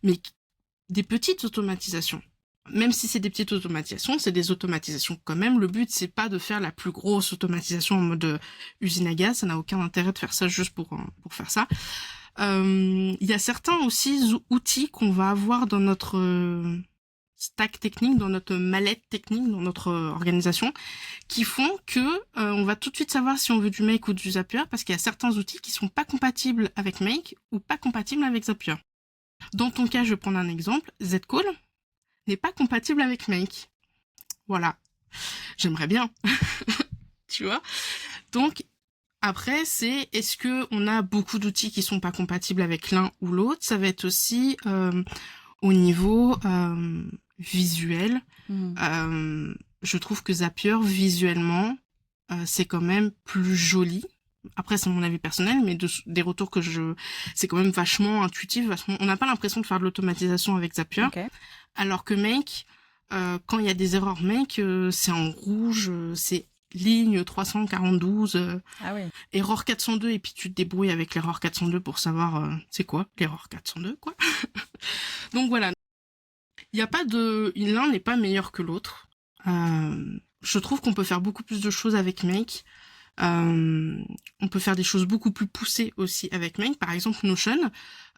mais des petites automatisations. même si c'est des petites automatisations, c'est des automatisations quand même. Le but, c'est pas de faire la plus grosse automatisation en mode usine à gaz. Ça n'a aucun intérêt de faire ça juste pour faire ça. Il y a certains aussi outils qu'on va avoir dans notre stack technique, dans notre mallette technique, dans notre organisation, qui font que on va tout de suite savoir si on veut du Make ou du Zapier, parce qu'il y a certains outils qui sont pas compatibles avec Make ou pas compatibles avec Zapier. Dans ton cas, je vais prendre un exemple. Zcall n'est pas compatible avec Make. Voilà. J'aimerais bien. Tu vois? Donc, après, c'est est-ce que on a beaucoup d'outils qui sont pas compatibles avec l'un ou l'autre? Ça va être aussi au niveau visuel. Je trouve que Zapier, visuellement, c'est quand même plus joli. Après, c'est mon avis personnel, mais des retours que c'est quand même vachement intuitif, on n'a pas l'impression de faire de l'automatisation avec Zapier. Okay. Alors que Make, quand il y a des erreurs Make, c'est en rouge, c'est ligne 342, Ah oui. erreur 402, et puis tu te débrouilles avec l'erreur 402 pour savoir c'est quoi l'erreur 402, quoi. Donc voilà. Il y a pas l'un n'est pas meilleur que l'autre. Je trouve qu'on peut faire beaucoup plus de choses avec Make. On peut faire des choses beaucoup plus poussées aussi avec Make. Par exemple, Notion,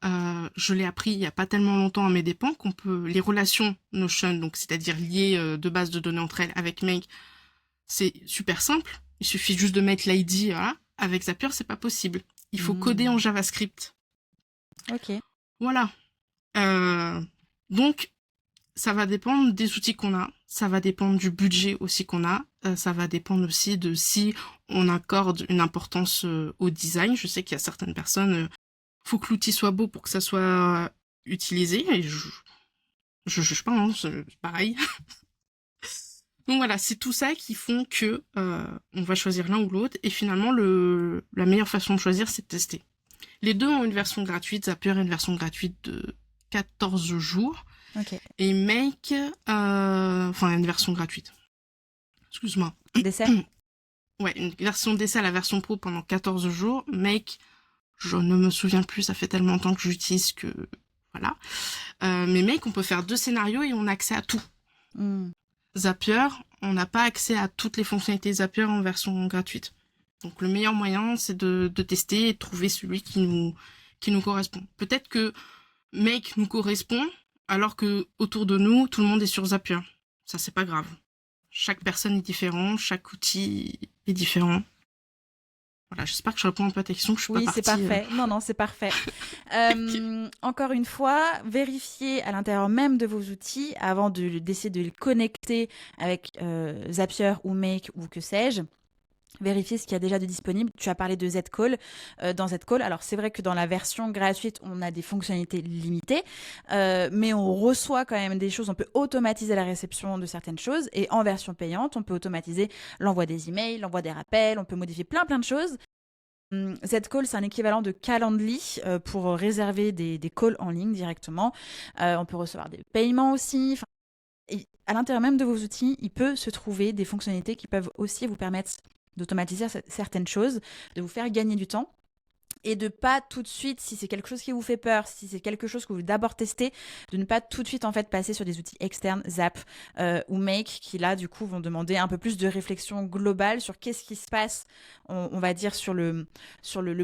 je l'ai appris il y a pas tellement longtemps à mes dépens les relations Notion, donc c'est-à-dire liées de bases de données entre elles avec Make, c'est super simple. Il suffit juste de mettre l'ID, voilà. Avec Zapier, c'est pas possible. Il faut coder en JavaScript. Ok. Voilà. Donc, ça va dépendre des outils qu'on a. Ça va dépendre du budget aussi qu'on a. Ça va dépendre aussi de si on accorde une importance au design. Je sais qu'il y a certaines personnes, faut que l'outil soit beau pour que ça soit utilisé. Et je juge pas, hein, c'est pareil. Donc voilà, c'est tout ça qui font que on va choisir l'un ou l'autre. Et finalement, la meilleure façon de choisir, c'est de tester. Les deux ont une version gratuite. Zapier a une version gratuite de 14 jours. Ok. Et Make, une version gratuite. Excuse-moi. D'essai. Ouais, une version d'essai à la version pro pendant 14 jours. Make, je ne me souviens plus, ça fait tellement longtemps que j'utilise que... Voilà. Mais Make, on peut faire 2 scénarios et on a accès à tout. Zapier, on n'a pas accès à toutes les fonctionnalités Zapier en version gratuite. Donc le meilleur moyen, c'est de tester et de trouver celui qui nous correspond. Peut-être que Make nous correspond, alors que autour de nous, tout le monde est sur Zapier. Ça, c'est pas grave. Chaque personne est différente, chaque outil est différent. Voilà, j'espère que je réponds un peu à ta question, que je suis pas partie... Oui, c'est parfait. Non, c'est parfait. Okay. Encore une fois, vérifiez à l'intérieur même de vos outils, avant d'essayer de les connecter avec Zapier ou Make ou que sais-je. Vérifier ce qu'il y a déjà de disponible. Tu as parlé de Zcall. Dans Zcall, alors c'est vrai que dans la version gratuite, on a des fonctionnalités limitées, mais on reçoit quand même des choses. On peut automatiser la réception de certaines choses. Et en version payante, on peut automatiser l'envoi des emails, l'envoi des rappels. On peut modifier plein de choses. Zcall, c'est un équivalent de Calendly pour réserver des calls en ligne directement. On peut recevoir des paiements aussi. Et à l'intérieur même de vos outils, il peut se trouver des fonctionnalités qui peuvent aussi vous permettre d'automatiser certaines choses, de vous faire gagner du temps et de pas tout de suite, si c'est quelque chose qui vous fait peur, si c'est quelque chose que vous voulez d'abord tester, de ne pas tout de suite en fait passer sur des outils externes, Zap ou Make, qui là du coup vont demander un peu plus de réflexion globale sur qu'est-ce qui se passe, on va dire sur le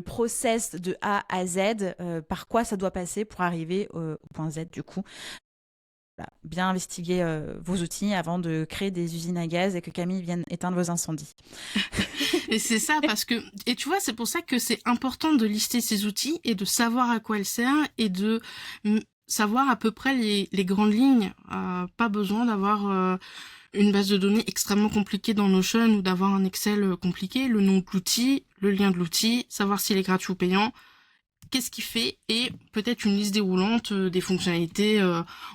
process de A à Z, par quoi ça doit passer pour arriver au point Z du coup. Voilà, bien investiguer vos outils avant de créer des usines à gaz et que Camille vienne éteindre vos incendies. Et c'est ça, parce que... Et tu vois, c'est pour ça que c'est important de lister ces outils et de savoir à quoi ils servent et de savoir à peu près les grandes lignes. Pas besoin d'avoir une base de données extrêmement compliquée dans Notion ou d'avoir un Excel compliqué. Le nom de l'outil, le lien de l'outil, savoir s'il est gratuit ou payant, qu'est-ce qu'il fait, et peut-être une liste déroulante des fonctionnalités,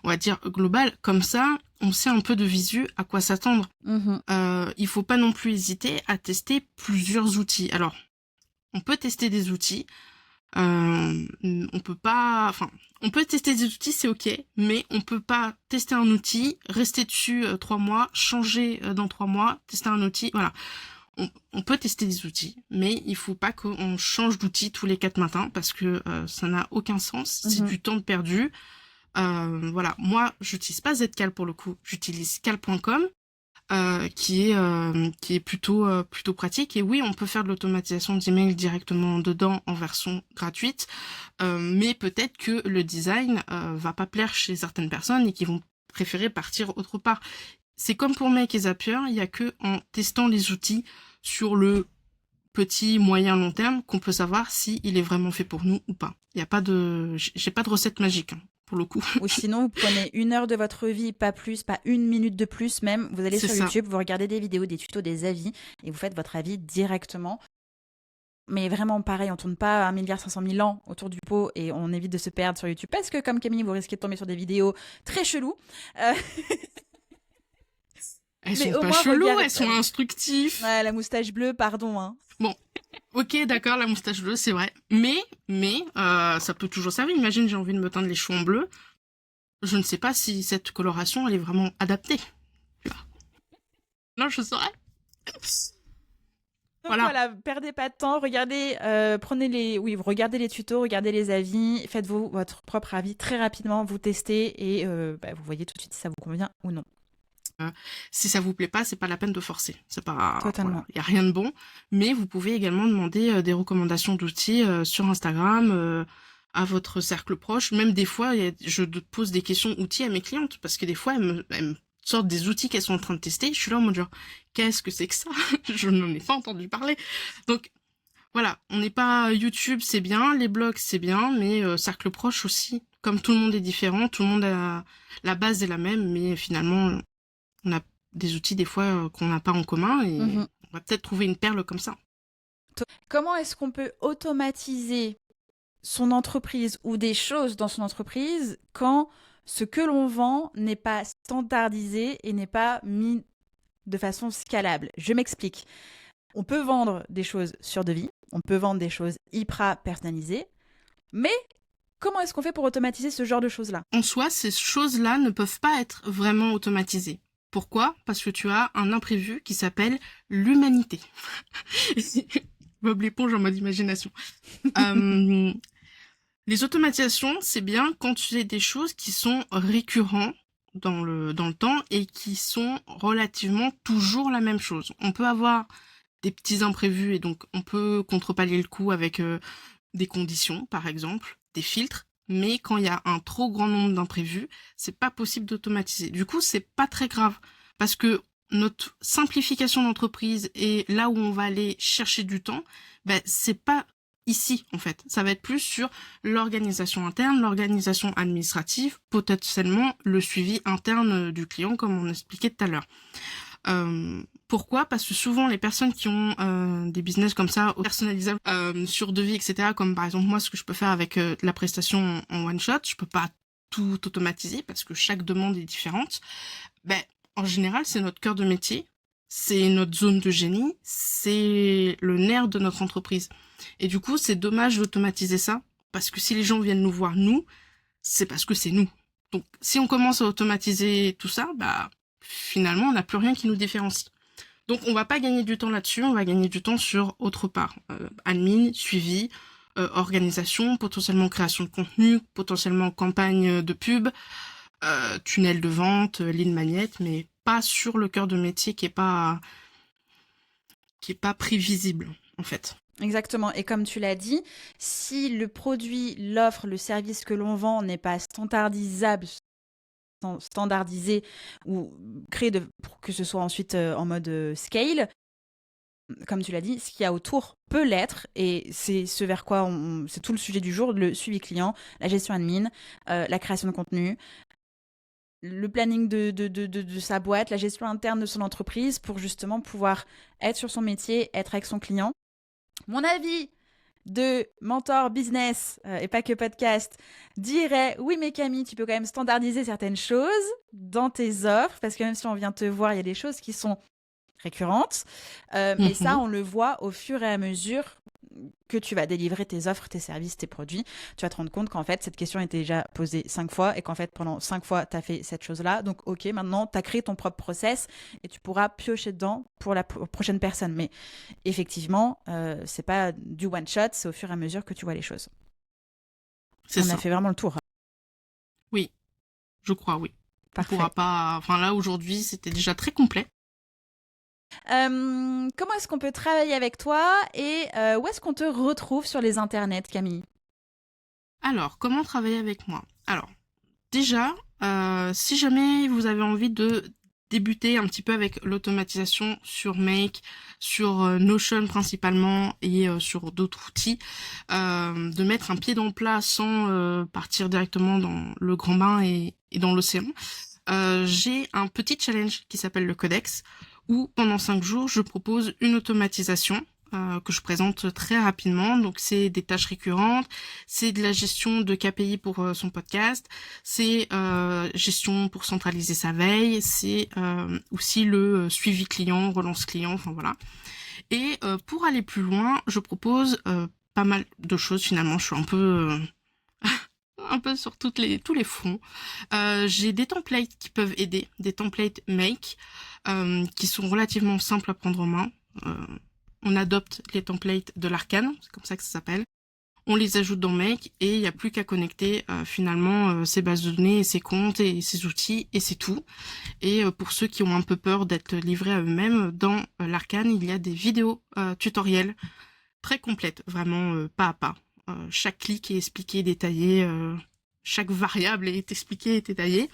on va dire, globales. Comme ça, on sait un peu de visu à quoi s'attendre. Il faut pas non plus hésiter à tester plusieurs outils. Alors, on peut tester des outils, on peut tester des outils, c'est ok, mais on peut pas tester un outil, rester dessus 3 mois, changer dans 3 mois, tester un outil, voilà. On peut tester des outils, mais il faut pas qu'on change d'outil tous les 4 matins parce que ça n'a aucun sens. C'est du temps de perdu. Voilà, moi, j'utilise pas Zcal pour le coup, j'utilise cal.com. Qui est plutôt pratique. Et oui, on peut faire de l'automatisation d'email directement dedans en version gratuite, mais peut-être que le design va pas plaire chez certaines personnes et qui vont préférer partir autre part. C'est comme pour Make et Zapier, il y a que en testant les outils sur le petit, moyen, long terme qu'on peut savoir si il est vraiment fait pour nous ou pas. Il y a pas de, j'ai pas de recette magique, hein, pour le coup. Ou sinon, vous prenez 1 heure de votre vie, pas plus, pas 1 minute de plus même. Vous allez C'est sur ça. YouTube, vous regardez des vidéos, des tutos, des avis, et vous faites votre avis directement. Mais vraiment pareil, on tourne pas 1,5 milliard ans autour du pot et on évite de se perdre sur YouTube parce que comme Camille, vous risquez de tomber sur des vidéos très cheloues. Euh, Elles mais sont au pas moins, cheloues, regarde- elles sont instructives. Ouais, la moustache bleue, pardon. Hein. Bon, ok, d'accord, la moustache bleue, c'est vrai. Mais, ça peut toujours servir. Imagine, j'ai envie de me teindre les cheveux en bleu. Je ne sais pas si cette coloration, elle est vraiment adaptée. Tu vois. Non, je saurais. Donc voilà, perdez pas de temps, regardez, regardez les tutos, regardez les avis, faites-vous votre propre avis très rapidement, vous testez et vous voyez tout de suite si ça vous convient ou non. Si ça vous plaît pas, c'est pas la peine de forcer. C'est pas, Totalement. voilà, y a rien de bon. Mais vous pouvez également demander des recommandations d'outils sur Instagram à votre cercle proche. Même des fois, je pose des questions outils à mes clientes parce que des fois, elles me sortent des outils qu'elles sont en train de tester. Je suis là en mode genre, qu'est-ce que c'est que ça? Je n'en ai pas entendu parler. Donc voilà, on n'est pas YouTube, c'est bien, les blogs, c'est bien, mais cercle proche aussi. Comme tout le monde est différent, tout le monde a la base est la même, mais finalement on a des outils des fois qu'on n'a pas en commun et on va peut-être trouver une perle comme ça. Comment est-ce qu'on peut automatiser son entreprise ou des choses dans son entreprise quand ce que l'on vend n'est pas standardisé et n'est pas mis de façon scalable? Je m'explique. On peut vendre des choses sur devis, on peut vendre des choses hyper personnalisées, mais comment est-ce qu'on fait pour automatiser ce genre de choses-là? En soi, ces choses-là ne peuvent pas être vraiment automatisées. Pourquoi? Parce que tu as un imprévu qui s'appelle l'humanité. Bob l'éponge en mode imagination. Les automatisations, c'est bien quand tu as des choses qui sont récurrentes dans le temps et qui sont relativement toujours la même chose. On peut avoir des petits imprévus et donc on peut contrepallier le coup avec des conditions, par exemple, des filtres. Mais quand il y a un trop grand nombre d'imprévus, c'est pas possible d'automatiser. Du coup, c'est pas très grave parce que notre simplification d'entreprise et là où on va aller chercher du temps, c'est pas ici en fait. Ça va être plus sur l'organisation interne, l'organisation administrative, potentiellement le suivi interne du client comme on expliquait tout à l'heure. Pourquoi? Parce que souvent les personnes qui ont des business comme ça, personnalisables, sur devis, etc., comme par exemple moi ce que je peux faire avec la prestation en one shot, je peux pas tout automatiser parce que chaque demande est différente. En général, c'est notre cœur de métier, c'est notre zone de génie, c'est le nerf de notre entreprise. Et du coup, c'est dommage d'automatiser ça parce que si les gens viennent nous voir nous, c'est parce que c'est nous. Donc si on commence à automatiser tout ça, finalement, on n'a plus rien qui nous différencie. Donc, on va pas gagner du temps là-dessus, on va gagner du temps sur autre part. Admin, suivi, organisation, potentiellement création de contenu, potentiellement campagne de pub, tunnel de vente, lead magnet, mais pas sur le cœur de métier qui est pas prévisible, en fait. Exactement. Et comme tu l'as dit, si le produit, l'offre, le service que l'on vend n'est pas standardisé ou créé pour que ce soit ensuite en mode scale, comme tu l'as dit, ce qu'il y a autour peut l'être et c'est ce vers quoi c'est tout le sujet du jour, le suivi client, la gestion admin, la création de contenu, le planning de sa boîte, la gestion interne de son entreprise pour justement pouvoir être sur son métier, être avec son client. Mon avis de mentor business et pas que podcast dirait oui mais Camille, tu peux quand même standardiser certaines choses dans tes offres parce que même si on vient te voir, il y a des choses qui sont récurrentes, mais ça on le voit au fur et à mesure que tu vas délivrer tes offres, tes services, tes produits. Tu vas te rendre compte qu'en fait cette question était déjà posée 5 fois et qu'en fait pendant 5 fois tu as fait cette chose-là, donc ok, maintenant tu as créé ton propre process et tu pourras piocher dedans pour la prochaine personne. Mais effectivement c'est pas du one shot, c'est au fur et à mesure que tu vois les choses. On a fait vraiment le tour. Oui, Je crois, oui. Parfait. On pourra pas... Enfin là, aujourd'hui, c'était déjà très complet. Comment est-ce qu'on peut travailler avec toi et où est-ce qu'on te retrouve sur les internets, Camille? Alors, comment travailler avec moi? Alors, déjà, si jamais vous avez envie de débuter un petit peu avec l'automatisation sur Make, sur Notion principalement et sur d'autres outils, de mettre un pied dans le plat sans partir directement dans le grand bain et dans l'océan, j'ai un petit challenge qui s'appelle le Codex, où pendant 5 jours, je propose une automatisation que je présente très rapidement. Donc c'est des tâches récurrentes, c'est de la gestion de KPI pour son podcast, c'est gestion pour centraliser sa veille, c'est aussi le suivi client, relance client, enfin voilà. Et pour aller plus loin, je propose pas mal de choses finalement. Je suis un peu un peu sur tous les fronts. J'ai des templates qui peuvent aider, des templates Make qui sont relativement simples à prendre en main. On adopte les templates de l'Arcane, c'est comme ça que ça s'appelle. On les ajoute dans Make et il n'y a plus qu'à connecter finalement ces bases de données et ces comptes et ces outils et c'est tout. Et pour ceux qui ont un peu peur d'être livrés à eux-mêmes, dans l'Arcane, il y a des vidéos tutoriels très complètes, vraiment pas à pas. Chaque clic est expliqué, détaillé, chaque variable est expliquée et détaillée.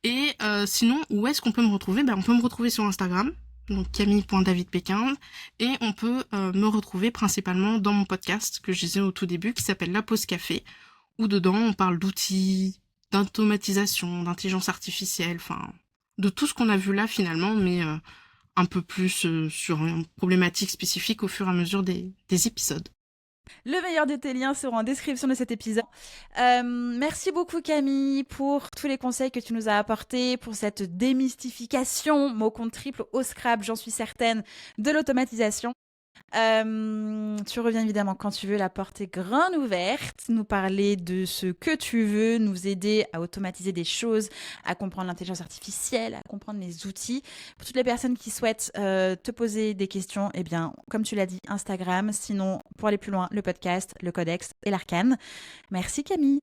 Et sinon, où est-ce qu'on peut me retrouver? On peut me retrouver sur Instagram, donc camille.davidp15, et on peut me retrouver principalement dans mon podcast que je disais au tout début, qui s'appelle La Pause Café, où dedans on parle d'outils, d'automatisation, d'intelligence artificielle, enfin de tout ce qu'on a vu là finalement, mais un peu plus sur une problématique spécifique au fur et à mesure des épisodes. Le meilleur de tes liens seront en description de cet épisode. Merci beaucoup Camille pour tous les conseils que tu nous as apportés, pour cette démystification, mot compte triple au Scrabble, j'en suis certaine, de l'automatisation. Tu reviens évidemment quand tu veux, la porte est grande ouverte, nous parler de ce que tu veux, nous aider à automatiser des choses, à comprendre l'intelligence artificielle, à comprendre les outils. Pour toutes les personnes qui souhaitent te poser des questions, eh bien, comme tu l'as dit, Instagram, sinon, pour aller plus loin, le podcast, le Codex et l'Arcane. Merci Camille.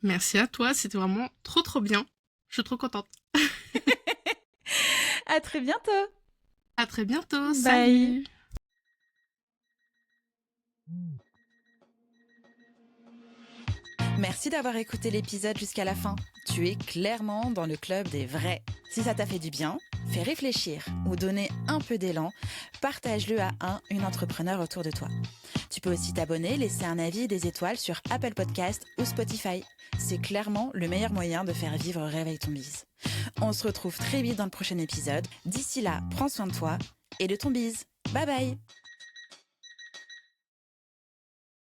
Merci à toi, c'était vraiment trop bien. Je suis trop contente. À très bientôt. À très bientôt. Bye. Salut. Merci d'avoir écouté l'épisode jusqu'à la fin. Tu es clairement dans le club des vrais. Si ça t'a fait du bien, fait réfléchir ou donner un peu d'élan, partage-le à une entrepreneur autour de toi. Tu peux aussi t'abonner, laisser un avis et des étoiles sur Apple Podcast ou Spotify. C'est clairement le meilleur moyen de faire vivre Réveille ton bise. On se retrouve très vite dans le prochain épisode. D'ici là, prends soin de toi et de ton bise. Bye bye.